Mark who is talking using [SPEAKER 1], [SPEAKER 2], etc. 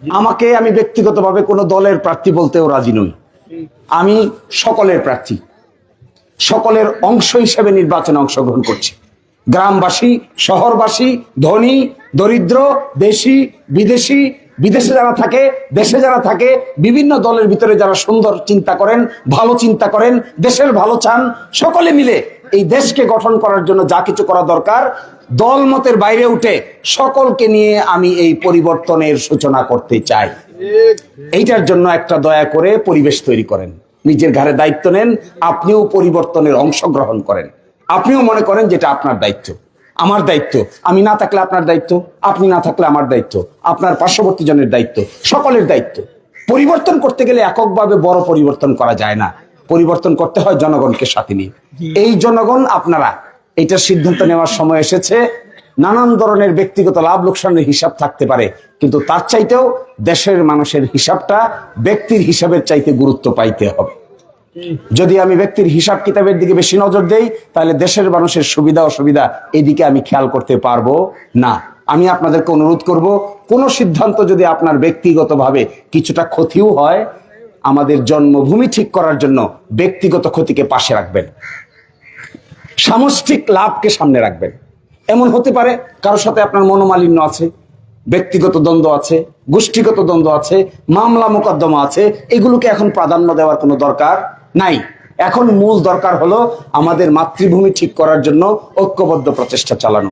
[SPEAKER 1] আমাকে আমি ব্যক্তিগতভাবে কোনো দলের প্রার্থী বলতেও রাজি নই। আমি সকলের প্রার্থী, সকলের অংশ হিসেবে নির্বাচনে অংশগ্রহণ করছি। গ্রামবাসী, শহরবাসী, ধনী, দরিদ্র, দেশি, বিদেশি, বিদেশে যারা থাকে, দেশে যারা থাকে, বিভিন্ন দলের ভিতরে যারা সুন্দর চিন্তা করেন, ভালো চিন্তা করেন, দেশের ভালো চান, সকলে মিলে এই দেশকে গঠন করার জন্য যা কিছু করা দরকার, দল মতের বাইরে উঠে সকলকে নিয়ে আমি এই পরিবর্তনের সূচনা করতে চাই। এইটার জন্য একটা দয়া করে পরিবেশ তৈরি করেন, নিজের ঘাড়ে দায়িত্ব নেন, আপনিও পরিবর্তনের অংশগ্রহণ করেন। আপনিও মনে করেন যেটা আপনার দায়িত্ব, আমার দায়িত্ব, আমি না থাকলে আপনার দায়িত্ব, আপনি না থাকলে আমার দায়িত্ব, আপনার পার্শ্ববর্তী জনের দায়িত্ব, সকলের দায়িত্ব। পরিবর্তন করতে গেলে এককভাবে বড় পরিবর্তন করা যায় না, পরিবর্তন করতে হয় জনগণকে সাথে নিয়ে। এই জনগণ আপনারা এটার সিদ্ধান্ত নেওয়ার সময় এসেছে। নানান ধরনের ব্যক্তিগত লাভ লোকসানের হিসাব থাকতে পারে, কিন্তু তার চাইতেও দেশের মানুষের হিসাবটা ব্যক্তির হিসাবের চাইতে গুরুত্ব পাইতে হবে। যদি আমি ব্যক্তির হিসাব কিতাবের দিকে বেশি নজর দেই, তাহলে দেশের মানুষের সুবিধা অসুবিধা এদিকে আমি খেয়াল করতে পারবো না। আমি আপনাদেরকে অনুরোধ করব, কোন সিদ্ধান্ত যদি আপনার ব্যক্তিগতভাবে কিছুটা ক্ষতিও হয়, আমাদের জন্মভূমি ঠিক করার জন্য ব্যক্তিগত ক্ষতিকে পাশে রাখবেন, সামষ্টিক লাভকে সামনে রাখবেন। এমন হতে পারে কারোর সাথে আপনার মনোমালিন্য আছে, ব্যক্তিগত দ্বন্দ্ব আছে, গোষ্ঠীগত দ্বন্দ্ব আছে, মামলা মোকদ্দমা আছে, এগুলোকে এখন প্রাধান্য দেওয়ার কোনো দরকার নাই। এখন মূল দরকার হলো আমাদের মাতৃভূমি ঠিক করার জন্য ঐক্যবদ্ধ প্রচেষ্টা চালানো।